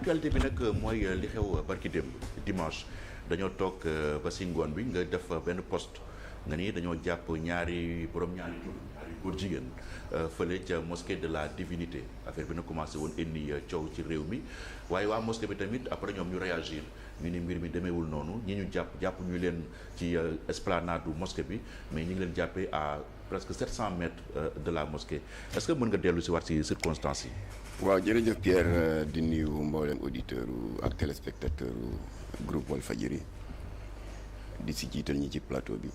actualité bi nag mooy li xew barki démb dimanche dañoo toog ba si ngoon bi nga def benn post nga ni dañoo jàpp ñaari tur ñaari góor jigéen fële ca mosquée de la divinité affaire bi na commencé woon indi coow ci réew mi waaye waa mosquée bi tamit après ñoom ñu réagir ñu ni mbir mi demeewul noonu ñi ñu jàpp ñu leen ci esplanade du mosquée bi mais ñi ngi leen jàppee à presque 700 mètres de la mosquée est-ce que mën nga dellu si waat ci circonstances yi. waaw jërëjëf Pierre di nuyu mboolem auditeur ak téléspectateur groupe Walfadjri di si jiital ñi ci plateau bi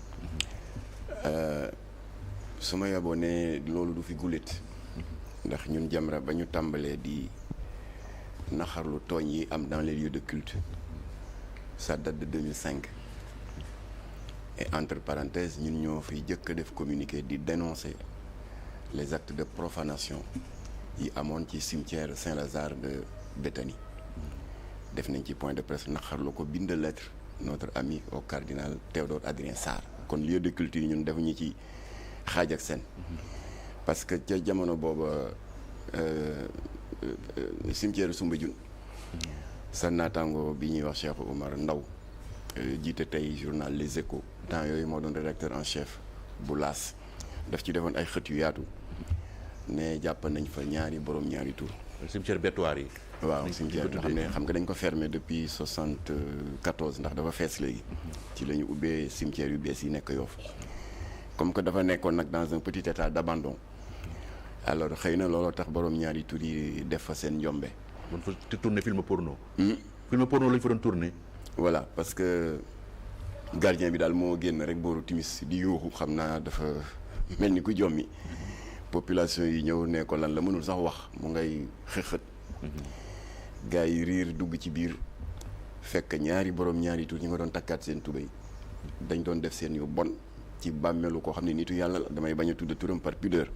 su ma yaboo ne loolu du fi guléet ndax ñun Jamra ba ñu tàmbalee di naxarlu tooñ yi am dans les lieux de culte ça date de 2005 et entre parenthèses ñun ñoo fi jëkk a def communiqué di dénoncer les actes de profanation yi amoon ci cimetière Saint-Lazare de Béthanie def nañ ci point de presse naxarlu ko bind lettre notre ami au cardinal Théodore Adrien Sarr kon lieu de culte yi ñun defuñu ci xaaj ak seen parce que ca jamono booba cimetière Soumbédioune sa naataango bi ñuy wax Cheikh Oumar Ndaw jiite tey journal Les Échos temps yooyu moo doon rédacteur en chef bu L'As daf ci defoon ay xët yu yaatu ne jàpp nañ fa ñaari borom ñaari tur. cimetière Bétoir yi. waaw cimetière nga xam nga dañ ko fermé depuis 74 ndax dafa fees léegi. ci la ñu ubbee cimetière yu bees yi nekk Yoff comme que dafa nekkoon nag dans un petit état d'abandon alors xëy na looloo tax borom ñaari tur yi def fa seen njombe. doon fa tourné film porno. film porno lañ fa doon tourné. voilà parce que gardien bi daal moo génn rek booru timis di yuuxu xam naa dafa mel ni ku jommi. population yi ñëw ne ko lan la mënul sax wax mu ngay xëxët gars yi riir dugg ci biir fekk ñaari borom ñaari tur ñi nga doon takkaat seen tubéy dañ doon def seen yu bon ci bàmmeelu koo xam ne nitu yàlla la damay bañ a tudd turam par pudeur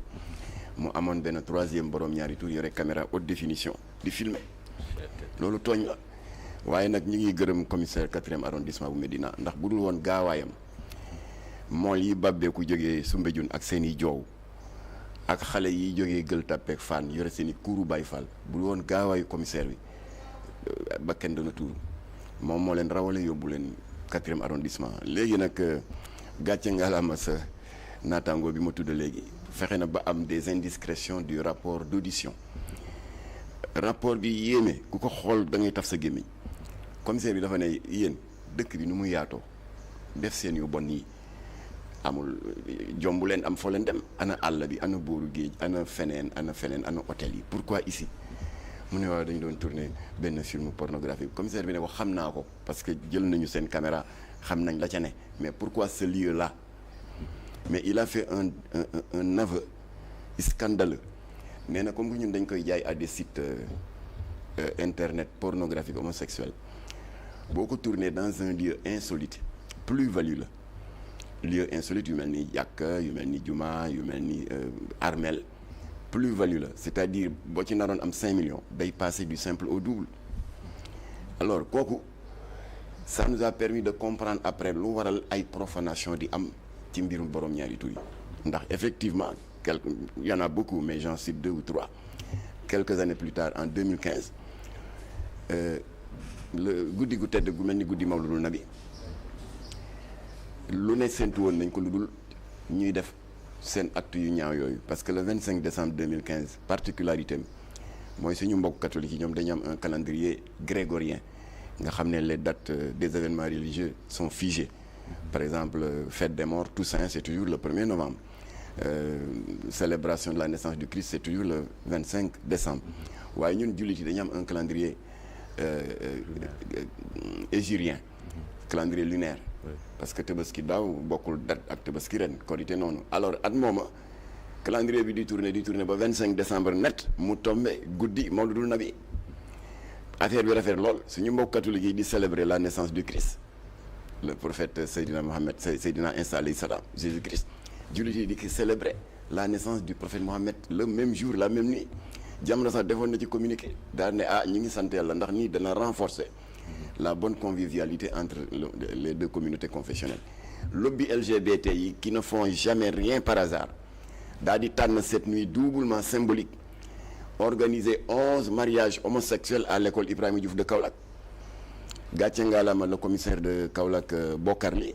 mu amoon benn troisième borom ñaari tur yore caméra haute définition di filmer loolu tooñ la waaye nag ñu ngi gërëm commissaire 4e arrondissement bu Médina ndax bu dul woon gaawaayam mool yi bàbbeeku jógee Soumbédioune ak seen i joow ak xale yi jógee Gueule Tapée ak Fann yore seen i kuuru Baye Fall bu woon gaawaayu commissaire bi ba kenn dana tuuru moom moo leen rawale yóbbu leen 4e arrondissement léegi nag gàcce ngalaama sa naataango bi ma tudd léegi fexe na ba am des indiscrétions du rapport d'audition rapport bi yéeme ku ko xool da ngay taf sa gémmiñ commissaire bi dafa ne yéen dëkk bi nu muy yaatoo def seen yu bon yi amul jombu leen am foo leen dem ana àll bi ana booru géej ana feneen ana hôtel yi pourquoi ici mu ne waaw dañu doon tourner benn film pornographique commissaire bi ne ko xam naa ko parce que jël nañu seen caméra xam nañ la ca ne mais pourquoi ce lieu là mais il a fait un aveu scandaleux nee na comme que ñun dañ koy jaay à des sites internet pornographique homosexuel boo ko tourner dans un lieu insolite plus-value la lieu insolite yu mel ni jàkka yu mel ni juma yu mel ni armel plus-value la c'est-à-dire boo ci naroon am 5 millions day passer du simple au double alors kooku ça nous a permis de comprendre après lu waral ay profanation di am ci mbirum borom ñaari tur yi ndax effectivement il y en a beaucoup mais j'en cite 2 ou 3 quelques années plus tard en 2015 le guddi gu tedd gu mel ni guddi Mawludul Nabi lu ne séntu woon nañ ko lu dul ñuy def seen acte yu ñaaw yooyu parce que le 25 décembre 2015 particularité mooy suñu mbokk catholique yi ñoom dañu am un calendrier grégorien nga xam ne les dates des événements religieux sont figées par exemple fête des morts Toussaint c'est toujours le 1er novembre célébration de la naissance du Christ c'est toujours le 25 décembre waaye ñun jullit yi dañu am un calendrier hégirien calendrier lunaire parce que tabaski daaw bokkul date ak tabaski ren korité noonu alors at mooma calendrier bi di tourner ba 25 décembre net mu tombé guddi Mawludul Nabi affaire bi rafet lool suñu mbokk catholique yi di célébrer la naissance du Christ le prophète Seydina Mohamed Seydina Isa alayhi salam Jésus Christ jullit yi di ki célébrer la naissance du prophète Mohamed le même jour la même nuit Jamra sax defoon na ci communiqué daal ne ñu ngi sant yàlla ndax nii dana renforcer la bonne convivialité entre les deux communautés confessionnelles lobby LGBT yi qui ne font jamais rien par hasard daal di tànn cette nuit doublement symbolique organisé 11 mariages homosexuels à l'école Ibrahima Diouf de Kaolack gàcce ngaalama le commissaire de Kaolack Bokar Li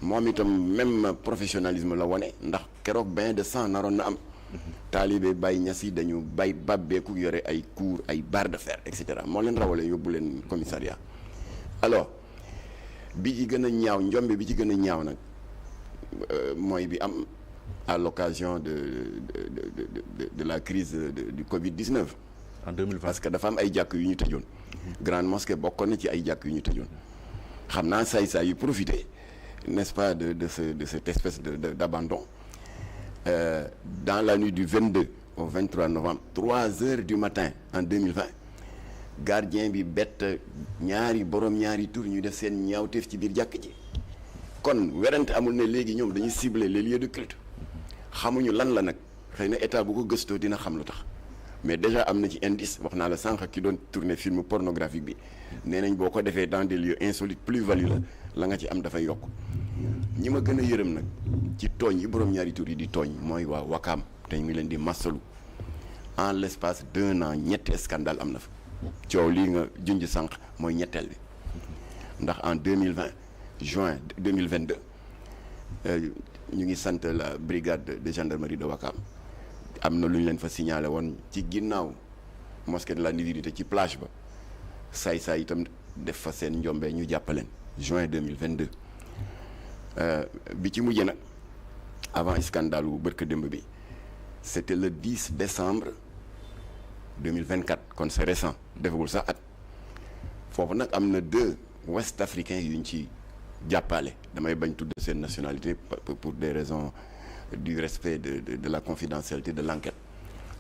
moom itam même professionnalisme la wone ndax keroog bain de sang naroon na am taalibe Baye Niass yi dañu bay babbeeku yore ay cour ay barre de fer et cetera moo leen rawale yóbbu leen commissariat. alors bi ci gën a ñaaw njombe bi ci gën a ñaaw nag mooy bi am à l'occasion de la crise du Covid-19 en 2020 parce que dafa am ay jàkk yu ñu tëjoon grande mosquée bokkoon na ci ay jàkk yu ñu tëjoon xam naa saay yu profité n'est-ce pas de cette espèce d'abandon dans la nuit du 22 au 23 novembre 3 heures du matin en 2020 gardien bi bett ñaari tur ñu def seen ñaawteef ci biir jàkk ji kon werante amul ne léegi ñoom dañuy cibler les lieux de culte xamuñu lan la nag xëy na état bu ko gëstoo dina xam lu tax mais déjà am na ci indice wax naa la sànq ki doon tourner film pornographique bi nee nañ boo ko defee dans des lieux insolites plus-value la nga ci am dafay yokk ñi ma gën a yërëm nag ci tooñ yi borom ñaari tur yi di tooñ mooy waa Wakaam te ñu ngi leen di massalu en l'espace d'1 an ñetti scandale am na fa coow lii nga junj sànq mooy ñetteel bi ndax en 2020 juin 2022 ñu ngi sant la brigade de gendarmerie de Wakaam am na lu ñu leen fa signalé woon ci ginnaaw mosquée de la Nativité ci plage ba saay itam def fa seen njombe ñu jàppaleen juin 2022 bi ci mujjee nag avant scandale wu bërka démb bi c'était le 10 décembre 2024 kon c'est récent defagul sax at foofu nag am na 2 ouest africains yuñ ci jàppale damay bañ tudd seen nationalité pour des raisons du respect de la confidentialité de l'enquête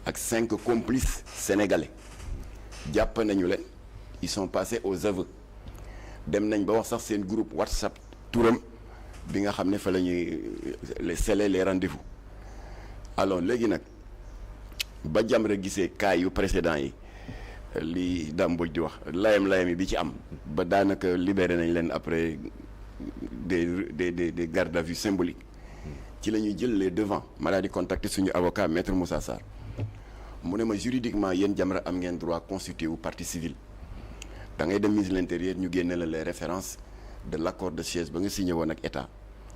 ak 5 complices sénégalais jàpp nañu leen ils sont passés aux aveux dem nañ ba wax sax seen groupe WhatsApp turam bi nga xam ne fa la ñuy sceller les rendez-vous alors léegi nag ba Jamra gisee cas yu précédents yi li Dame Mbodj di wax layam yi bi ci am ba daanaka libéré nañ leen après des gardes à vue symboliques ci la ñuy jël les devants ma daal di contacter suñu avocat maître Moussa Sarr mu ne ma juridiquement yéen Jamra am ngeen droit constitué wu partie civile da ngay dem ministre de l'intérieur ñu génne la les références de l'accord de siège ba nga signé woon ak état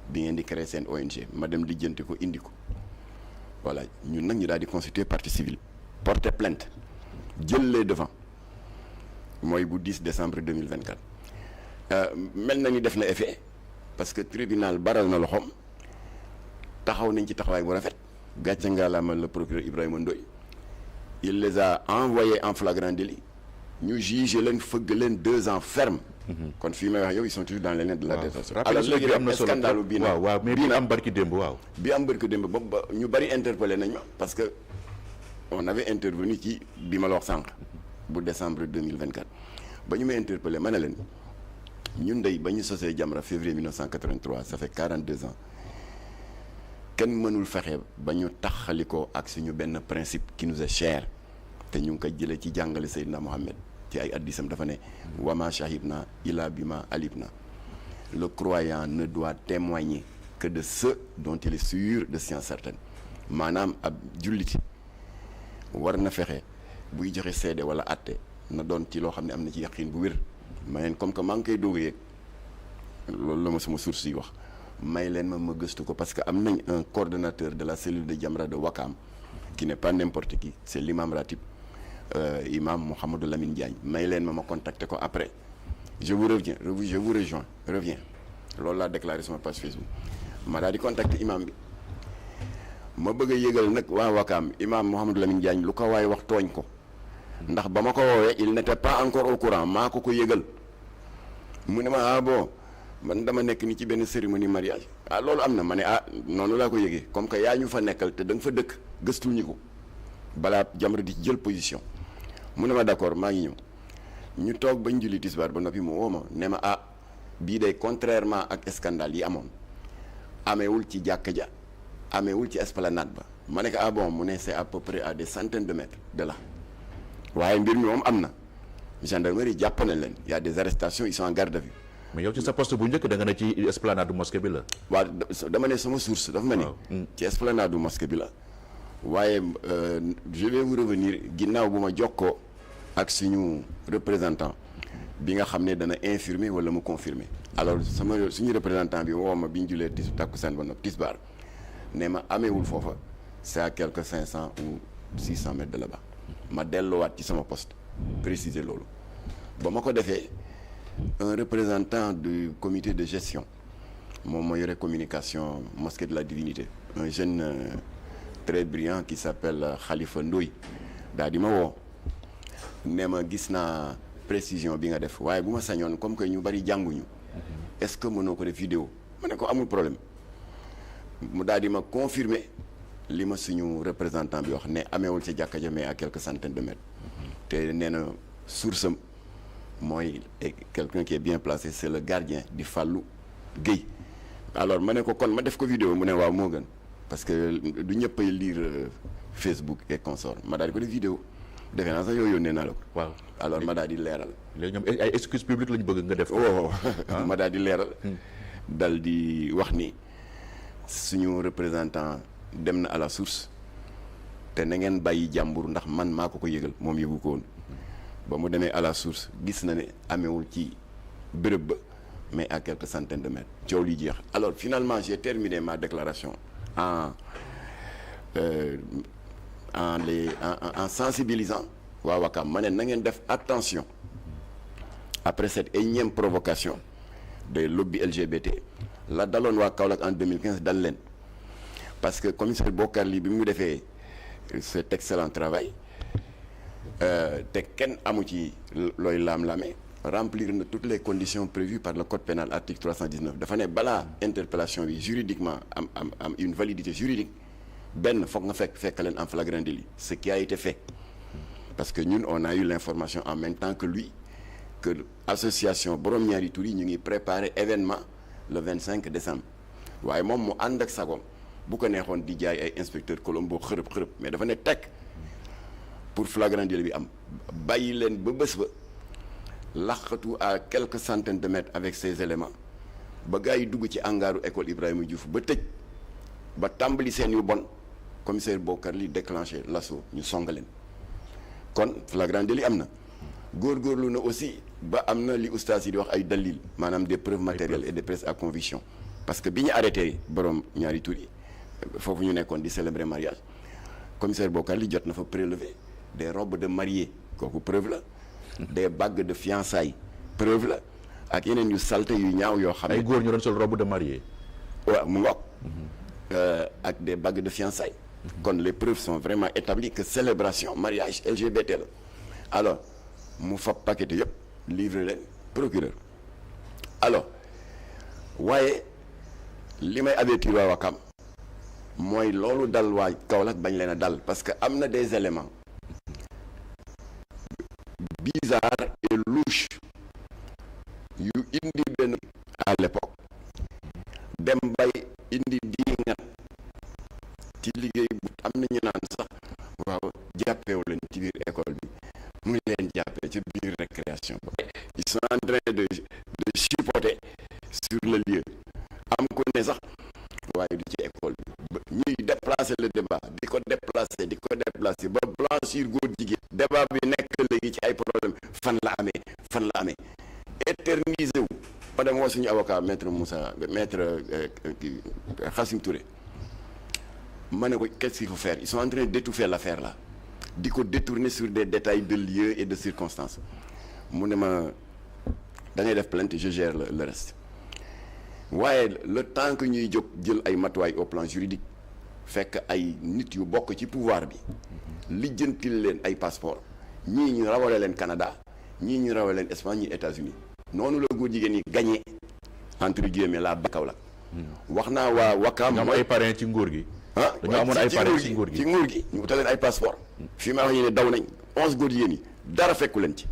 bi ngeen di créer seen ONG ma dem lijjanti ko indi ko voilà ñun nag ñu daal di constituer partie civile porter plainte jël les devants mooy bu 10 décembre 2024 mel na ni def na effet parce que tribunal baral na loxoom taxaw nañ ci taxawaay bu rafet gàcce ngalaama le procureur Ibrahima Ndoye il les a envoyés en flagrant délit ñu jugé leen fëgg leen 2 ans ferme. kon fii may wax yow ils sont toujours dans les liens de la détention. alors léegi am na solo scandale bii nag waaw mais bii am barki démb waaw. bi am barki démb ba ñu bari interpellé nañ ma parce que on avait intervenu ci bi ma la wax sànq bu décembre 2024 ba ñu may interpellé ma ne leen ñun dey ba ñu sosee Jamra février 1983 ça fait 42 ans kenn mënul fexe ba ñu taxalikoo ak suñu benn principe qui nous est cher te ñu ngi koy jëlee ci jàngale Seydina Mohamed ci ay addisam dafa ne wama shahidna illa bima alibna le croyant ne doit témoigner que de ce dont il est sûr de science certaine maanaam ab julliti war na fexe buy joxe seede wala atte na doon ci loo xam ne am na ci yaqin bu wér ma leen comme que maa ngi koy doog a yëg loolu la ma sama source yi wax may leen ma gëstu ko parce que am nañ un coordonnateur de la cellule de Jamra de Wakam qui n'est pas n'importe qui c'est l'imam ratib imam Mouhamadou Lamine Diagne may leen ma contacter ko après je vous reviens reviens loolu laa déclaré sama page Facebook ma daal di contacter imam bi ma bëgg a yëgal nag waa Wakam imam Mouhamadou Lamine Diagne lu ko waaye wax tooñ ko ndax ba ma ko woowee il n'était pas encore au courant maa ko yëgal mu ne ma bon man dama nekk ni ci benn cérémonie mariage loolu am na ma ne noonu laa ko yëgee comme que yaa ñu fa nekkal te da nga fa dëkk gëstul ñu ko balaa Jamra di jël position mu ne ma d'accord maa ngi ñëw ñu toog bañ julli tisbaar ba noppi mu woo ma ne ma bii day contrairement ak scandale yi amoon ameewul ci jàkka ja ameewul ci esplanade ba ma ne ko bon mu ne c'est à peu près à des centaines de mètres de là waaye mbir mi moom am na gendarmerie jàpp nañ leen y a des arrestations ils sont en garde à vue. mais yow ci sa poste bu njëkk da nga ne ci esplanade du mosquée bi la. waaw dama ne sama source dafa ma ne. ci esplanade du mosquée bi la waaye je vais vous revenir ginnaaw bu ma jokkoo ak suñu représentant bi nga xam ne dana infirmer wala mu confirmer alors suñu représentant bi woo ma bi ñu julee takkusaan ba noppi tisbaar ne ma ameewul foofa c'est à quelque 500 ou 600 mètres de là-bas ma delluwaat ci sama poste préciser loolu ba ma ko defee un représentant du comité de gestion moom moo yore communication mosquée de la divinité un jeune très brillant qui s'appelle Khalifa Ndoye daal di ma woo ne ma gis naa précision bi nga def waaye bu ma sañoon comme que ñu bari jànguñu est-ce que mënoo ko def vidéo ma ne ko amul problème mu daal di ma confirmer li ma suñu représentant bi wax ne ameewul ci jàkka ja mais à quelques centaines de mètres te nee na source am mooy quelqu'un qui est bien placé c'est le gardien di Fallou Guèye alors ma ne ko kon ma def ko vidéo mu ne waaw moo gën parce que du ñëpp ay lire Facebook et consort ma daal di ko def vidéo defe naa sax yow yónnee naa la ko. waaw alors ma daal di leeral. léegi ñoom ay excuse publique lañu bëgg nga def. oh ma daal di leeral. dal di wax ni suñu représentant dem na à la source te na ngeen bàyyi jàmbur ndax man maa ko yëgal moom yëgu ko woon ba mu demee à la source gis na ne amewul ci béréb ba mais à quelques centaines de mètres coow li jeex alors finalement j'ai terminé ma déclaration en sensibilisant waa Wakam ma ne na ngeen def attention après cette énième provocation des lobbies LGBT la daloon waa Kaolack en 2015 dal leen parce que commissaire Bokar Ly bi mu defee cet excellent travail te kenn amu ci looy laam-laame remplir na toutes les conditions prévues par le code pénal article 319 dafa ne balaa interpellation bi juridiquement am une validité juridique benn foog nga fekk leen en flagrant délit ce qui a été fait parce que ñun on a eu l'information en même temps que lui que association borom ñaari tur yi ñu ngi préparer événement le 25 décembre waaye moom mu ànd ak sagom bu ko neexoon di jaay ay inspecteur Colombo xërëb mais dafa ne tekk pour flagrant délit bi am bàyyi leen ba bés ba laqatu à quelques centaines de mètres avec ces éléments ba gars yi dugg ci angaaru école Ibrahima Diouf ba tëj ba tàmbali seen yu bon commissaire Bokar Ly déclenché l'assaut ñu song leen kon flagrant délit am na góorgóorlu na aussi ba am na li oustaz yi di wax ay dalil maanaam des preuves matérielles et des preuves à conviction parce que bi ñu arrêté borom ñaari tur yi foofu ñu nekkoon di célébrer mariage commissaire Bokar Ly jot na fa prélever des robes de mariée kooku preuve la des bagues de fiançailles preuve la ak yeneen yu salte yu ñaaw yoo xam ne ay góor ñu doon sol robe de mariée waaw mu ngoog ak des bagues de fiançailles kon les preuves sont vraiment établies que célébration mariage LGBT la alors mu fab paquet yëpp livré leen procureur alors waaye li may avertir waa Wakam mooy loolu dal waa Kaolack bañ leen a dal parce que am na des éléments bizarres et louches yu indi benn à l'époque dem bay indi diingat ci liggéey bu am na ñu naan sax waaw jàppewu leen ci biir école bi mu ngi leen jàppee ci biir récréation ba ils sont en train de chipoter sur le lieu am ko ne sax waaye du ci école bi ñuy déplacer le débat di ko déplacer ba blanchir góor jigéen débat bi nekk léegi ci ay problème fan la amee éterniser wu ba dem woo suñu avocat maître Khassim Touré ma ne ko qu'est-ce qu'il faut faire ils sont en train d'étouffer l'affaire là di ko détourner sur des détails de lieu et de circonstances mu ne ma da ngay def plainte je gère le reste waaye le temps que ñuy jóg jël ay matuwaay au plan juridique fekk ay nit yu bokk ci pouvoir bi lijjantil leen ay passeport ñii ñu rawale leen Canada ñii ñu rawale leen Espagne ñii États-Unis noonu la góor jigéen ñi gagné entre guillemets la Kaolack wax naa waa Wakam am ay parrain ci nguur gi dañoo amoon ay parrain ci nguur gi ñu utal leen ay passeport fii ma wax ñu ne daw nañ 11 góor jigéen yi dara fekku leen ci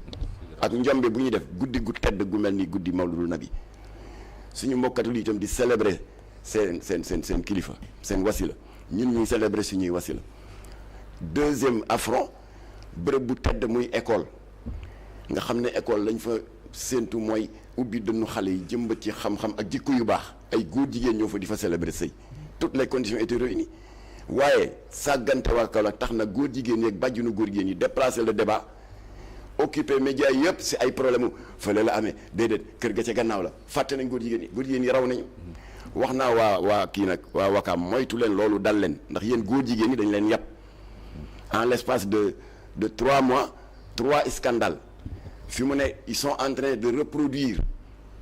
ak njombe bu ñuy def guddi gu tedd gu mel ni guddi Mawludul Nabi suñu mbokkatu li itam di célébrer seen kilifa seen wasila ñun ñuy célébrer suñuy wasila deuxième affront bërëb bu tedd muy école nga xam ne école lañ fa séentu mooy ubbi dënnu xale yi jëmbat ci xam-xam ak jikko yu baax ay góor jigéen ñoo fa di fa célébrer sëy toutes les conditions étaient réunies waaye sàggante waa Kaolack tax na góor jigéen ñi ak bàjjunu góor jigéen ñi déplacer le débat occupé média yëpp si ay problème mu fële la amee déedéet kër ga ca gannaaw la fàtte nañ góor jigéen ñi raw nañu wax naa waa kii nag waa Wakaam moytu leen loolu dal leen ndax yéen góor jigéen ñi dañ leen yàpp en l'espace de 3 mois 3 scandales fi mu ne ils sont en train de reproduire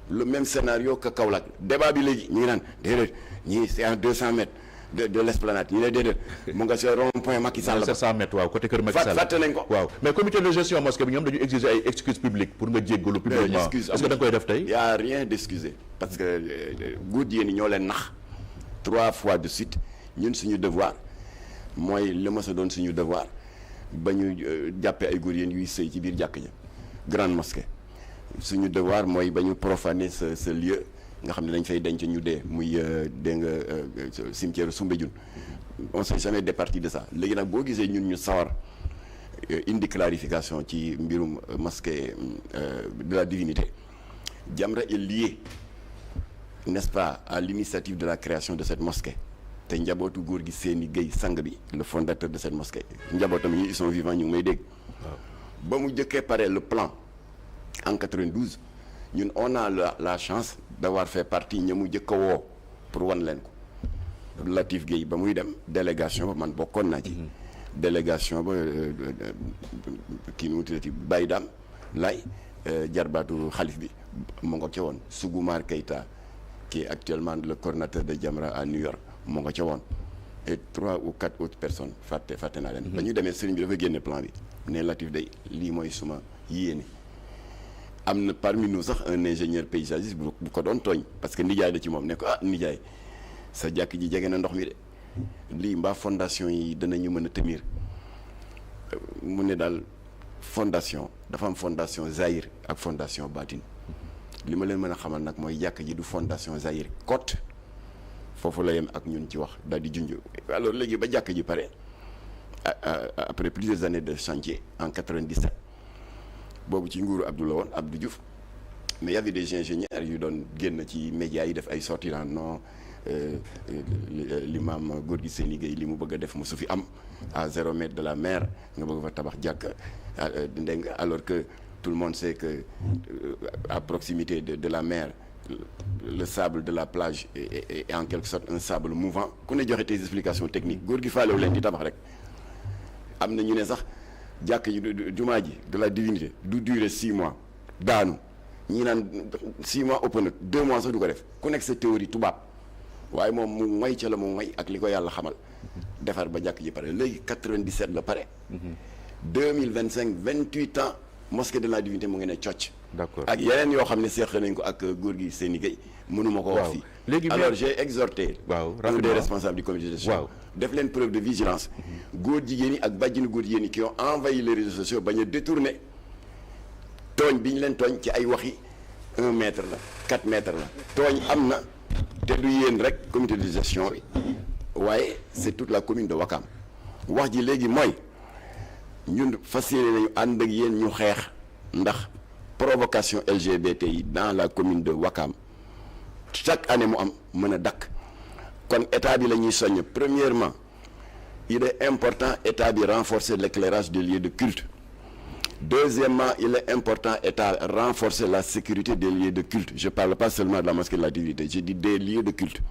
le même scénario que Kaolack débat bi léegi ñu ngi naan déedéet ñii c'est à 200 mètres de l'esplanade ñu ne déedéet mu nga sa rond-point Macky Sall 700 mètres waaw côté kër Macky Sall fàtte nañ ko waaw mais comité de gestion mosquée bi ñoom dañu exiger ay excuses publiques pour nga jéggalu publiquement est-ce que da nga koy def tey y a rien d'excusé parce que góor jigéen ñi ñoo leen nax 3 fois de suite ñun suñu devoir mooy li ma sa doon suñu devoir ba ñu jàppee ay góor yéen yuy sëy ci biir jàkk ja grande mosquée suñu devoir mooy ba ñu profaner ce lieu nga xam ne dañ fay denc ñu dee muy dégg nga cimetière Soumbédioune on s'est jamais départi de ça léegi nag boo gisee ñun ñu sawar indi clarification ci mbirum mosquée de la divinité Jamra est lié n'est-ce pas à l'initiative de la création de cette mosquée te njabootu góor gi Séni Gueye sang bi le fondateur de cette mosquée njabootam yi ils sont vivants ñu ngi may dégg ba mu jëkkee pare le plan en 92 ñun on a la chance d'avoir fait partie ña mu jëkk a woo pour wan leen ko Latif Gueye ba muy dem délégation ba man bokkoon naa ci délégation ba kii nu mu tuddati Baye Dame lay jarbaatu xalif bi mu nga ca woon Sougoumar Keïta qui est actuellement le coordinateur de Jamra à New York mu nga ca woon et 3 ou 4 autres personnes fàtte naa leen ba ñu demee sëriñ bi dafa génne plan bi ne Latif day lii mooy suma yéene am na parmi nous sax un ingénieur paysagiste bu ko doon tooñ parce que nijaay da ci moom ne ko nijaay sa jàkk ji jege na ndox mi de lii mbaa fondation yi danañu mën a tenir mu ne daal fondation dafa am fondation zahir ak fondation batin li ma leen mën a xamal nag mooy jàkk ji du fondation zahir côte foofu la yem ak ñun ci wax daal di junj alors léegi ba jàkk ji pare après plusieurs années de chantier en 97 boobu ci nguuru Abdou la woon Abdou Diouf mais y avait des ingénieurs yu doon génn ci médias yi def ay sorties non l'imam Gorgui Séni Gueye li mu bëgg a def mu su fi am à 0 mètre de la mer nga bëgg fa tabax jàkk dégg nga alors que tout le monde sait que à proximité de la mer le sable de la plage est en quelque sorte un sable mouvant ku ne joxe tes explications techniques góor gi faalewu leen di tabax rek am na ñu ne sax jàkk ji jumaa ji de la divinité du durer 6 mois daanu ñi naan 6 mois ëpp na 2 mois sax du ko def ku nekk sa théorie tubaab waaye moom mu moy ca la mu moy ak li ko yàlla xamal defar ba jàkk ji pare léegi 97 la pare 2025 28 ans mosquée de la divinité mu ngi ne cocc d'accord ak yeneen yoo xam ne seex nañ ko ak góor gi Séni Gueye mënuma ko wax fii léegi alors j'ai exhorté un des responsables du comité de gestion def leen preuve de vigilance góor jigéen ñi ak bàjjinu góor jigéen ñi qui ont envahi les réseaux sociaux bañ a détourner tooñ bi ñu leen tooñ ci ay waxi 1 mètre la 4 mètres la tooñ am na te du yéen rek comité de gestion bi waaye c'est toute la commune de Wakam wax ji léegi mooy ñun fas yéene nañu ànd ak yéen ñu xeex ndax provocation LGBT yi dans la commune de Wakam chaque année mu am mën a dakk kon état bi la ñuy soññ premièrement il est important état bi renforcer l'éclairage des lieux de culte deuxièmement il est important état renforcer la sécurité des lieux de culte je parle pas seulement de la mosquée de la divinité je dis des lieux de culte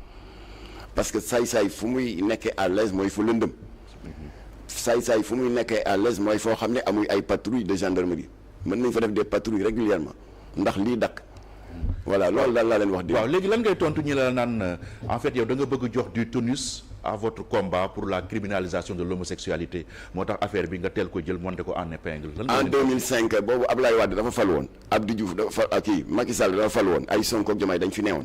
parce que saay-saay fu muy nekkee à l'aise mooy fu lëndëm saay-saay fu muy nekkee à l'aise mooy foo xam ne amuy ay patrouille de gendarmerie mën nañ fa def des patrouilles régulièrement ndax lii dakk voilà loolu daal laa leen wax. waaw léegi lan ngay tontu ñi la naan en fait yow da nga bëgg jox du tonus à votre combat pour la criminalisation de l'homosexualité moo tax affaire bi nga teel ko jël monté ko en épingle. en 2005 boobu Ablaye Wade dafa fal woon Abdou Diouf dafa fa kii Macky Sall dafa fal woon ay Sonko ak Diomaye dañ fi newoon.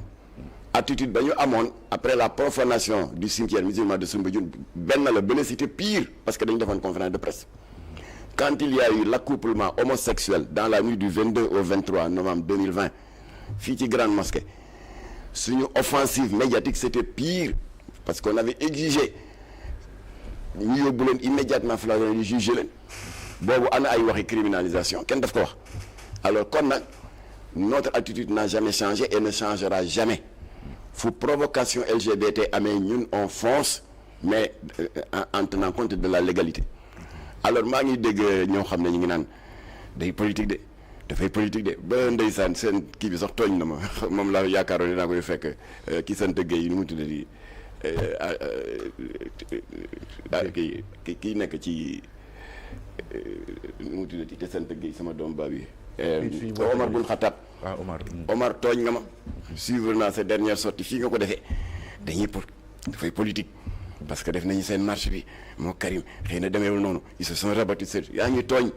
attitude ba ñu amoon après la profanation du cimetière musulman de Soumbédioune benn la benn c'était pire parce que dañu defoon conférence de presse. quand il y a eu l'accouplement homosexuel dans la nuit du 22 au 23 novembre 2020 fii ci grande mosquée suñu offensive médiatique c'était pire parce qu'on avait exigé ñu yóbbu leen immédiatement flagrant di juger leen boobu ana ay waxi criminalisation kenn daf ko wax alors kon nag notre attitude n'a jamais changé et ne changera jamais fu provocation LGBT amee ñun on fonce mais en tenant compte de la légalité. Alors maa ngi dégg ñoo xam ne ñu ngi naan day politique de dafay politique de ba ndeysaan seen kii bi sax tooñ na ma moom laa yaakaaroon dinaa koy fekk ki sant Gueye nu mu tuddati kii nekk ci nu mu tuddati te sant Gueye sama doom baa bi Omar bun Khattab. Omar tooñ nga ma suivre naa sa dernière sortie fii nga ko defee dañuy dafay politique parce que def nañu seen marche bi moo Karim xëy na demeewul noonu ils se sont rabattus yaa ngi tooñ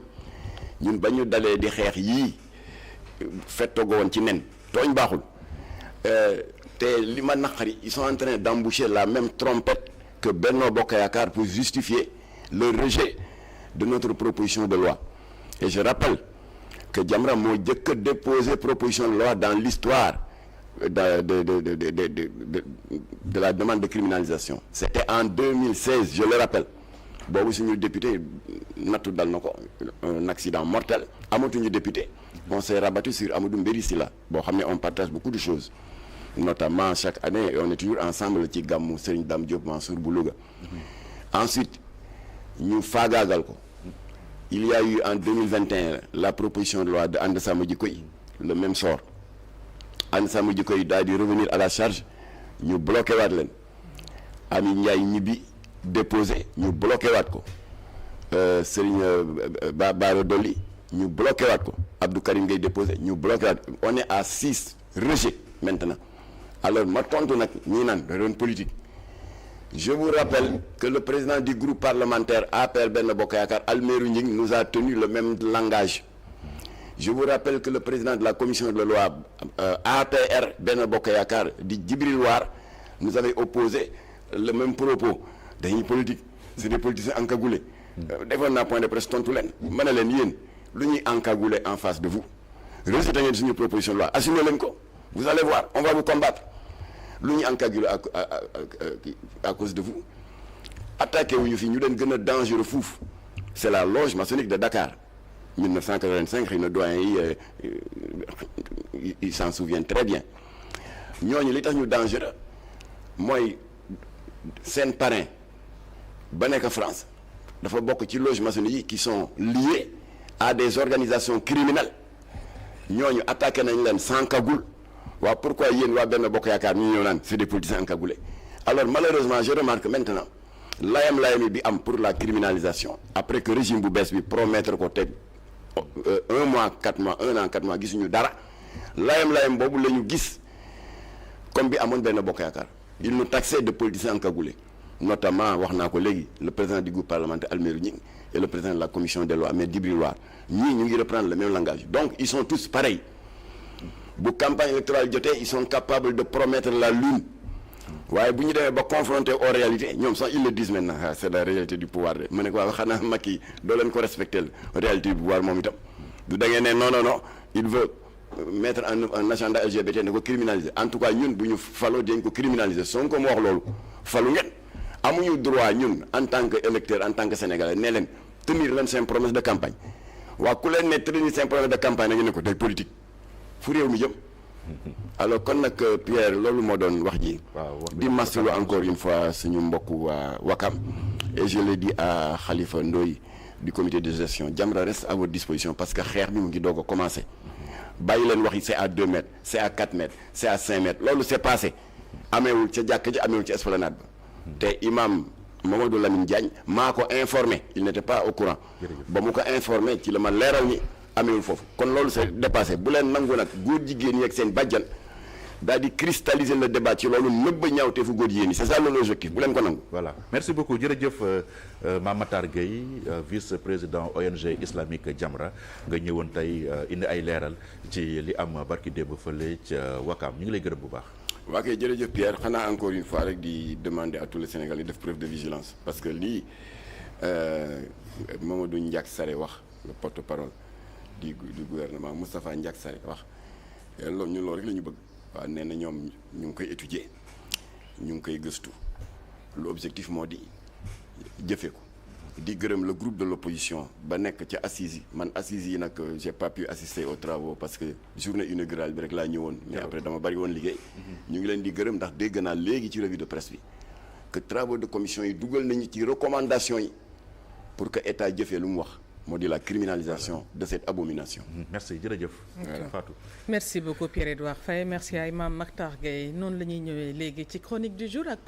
ñun ba ñu dalee di xeex yii fettoo woon ci nen tooñ baaxul te li ma naqari ils sont en train d'emboucher la même trompette que Benno Bokk Yaakaar pour justifier le rejet de notre proposition de loi. Et je rappelle que Jamra moo jëkk a déposé proposition de loi dans l'histoire de la demande de criminalisation. C'était en 2016, je le rappelle. Boobu suñu député nattu dal na ko un accident mortel amatuñu député on s'est rabattu sur Amadou Mbéri Sylla boo xam ne on partage beaucoup de choses notamment chaque année on est toujours ensemble ci gàmmu Serigne Dame Diop Mansour bu Louga. Ensuite ñu faagaagal ko il y a eu en 2021 la proposition de loi de And Sàmm Jikko Yi le même sort And Sàmm Jikko Yi daal di revenir à la charge ñu bloqué waat leen Ami Ndiaye ñibbi déposé ñu bloqué waat ko Serigne Bara Dolly ñu bloqué waat ko Abdou Karim Gueye déposé ñu bloqué waat on est à 6 rejets maintenant alors ma tontu nag ñii naan da doon politique je vous rappelle que le président du groupe parlementaire APR Benno Bokk Yaakaar Almerou Gningue nous a tenu le même langage. Je vous rappelle que le président de la commission de loi APR Benno Bokk Yaakaar di Djibril War nous avait opposé le même propos dañuy politique c'est des politiciens encagoulés. defoon naa point de presse tontu leen ma ne leen yéen lu ñuy encagoulé en face de vous rejeté ngeen suñu proposition de loi assumé leen ko vous allez voir on va vous combattre lu ñuy encagoulé à cause de vous attaqué wuñu fii ñu leen gën a dangereux fuuf c'est la loge maçonnique de Dakar 1985 xëy na doyen yi ils s'en souviennent très bien ñooñu li tax ñu dangereux mooy seen parrain ba nekk France dafa bokk ci loge maçonnique yi qui sont liés à des organisations criminelles ñooñu attaqué nañ leen sans cagoule waaw pourquoi yéen waa Benno Bokk Yaakaar ñu ñëw naan c'est des politiciens encagoulés alors malheureusement je remarque maintenant layam bi am pour la criminalisation après que régime bu bees bi promettre ko teg 1 mois 4 mois 1 an 4 mois gisuñu dara layam boobu la ñu gis comme bi amoon Benno Bokk Yaakaar il nous taxait de politiciens encagoulés notamment wax naa ko léegi le président du groupe parlementaire Almerou Gningue et le président de la commission des lois mais Djibril War ñii ñu ngi reprendre le même langage donc ils sont tous pareils bu campagne électorale jotee ils sont capables de promettre la lune waaye bu ñu demee ba confronté aux réalités ñoom sax ils le disent maintenant c'est la réalité du pouvoir de ma ne ko waaw xanaa Macky doo leen ko respecter la réalité du pouvoir moom itam du da ngeen ne non il veut mettre un agenda LGBT ne ko criminaliser en tout cas ñun bu ñu faloo dañ ko criminaliser Sonko mu wax loolu falu ngeen amuñu droit ñun en tant que électeur en tant que sénégalais ne leen tenir leen seen promesse de campagne waa ku leen ne tenir seen promesse de campagne na ngeen ne ko day politique fu réew mi jëm alors kon nag Pierre loolu moo doon wax ji di masalu encore une fois suñu mbokk waa Wakam et je l'ai dit à Khalifa Ndoye du comité de gestion Jamra reste à votre disposition parce que xeex bi mu ngi doog a commencé bàyyi leen wax yi c'est à 2 mètres c'est à 4 mètres c'est à 5 mètres loolu c'est passé ameewul ca jàkk ji ameewul ca esplanade ba te imam Mamadou Lamine Diagne maa ko informé il n'était pas au courant ba mu ko informé ci la ma leeral ni ameewul foofu kon loolu c'est dépassé bu leen nangu nag góor jigéen ñi ak seen bàjjan daal di cristalliser le débat ci loolu nëbb ñaawteefu góor jigéen ñi c'est ça l'objectif bu leen ko nangu. voilà merci beaucoup jërëjëf Mame Matar Gueye vice-président ONG islamique Jamra nga ñëwoon tey indi ay leeral ci li am barki démb fële ca Wakam ñu ngi lay gërëm bu baax. waa kay jërëjëf Pierre xanaa encore une fois rek di demander à tous les Sénégalais def preuve de vigilance parce que lii Mamadou Ndiak Sarré wax le porte-parole du gouvernement Moustapha Ndiak Sarré wax loolu ñun loolu rek la ñu bëgg waaw nee na ñoom ñu ngi koy étudier ñu ngi koy gëstu l'objectif moo di jëfe ko di gërëm le groupe de l'opposition ba nekk ca assises yi man assises yi nag j'ai pas pu assister aux travaux parce que journée inaugurale bi rek laa ñëwoon mais après dama bari woon liggéey ñu ngi leen di gërëm ndax dégg naa léegi ci revue de presse bi que travaux de commission yi dugal nañu ci recommandation yi pour que état jëfee lu mu wax moo di la criminalisation de cette abomination. merci jërëjëf. Fatou. merci beaucoup Pierre-Edouard Faye merci à Imam Mactar Gueye noonu la ñuy ñëwee léegi ci chronique du jour ak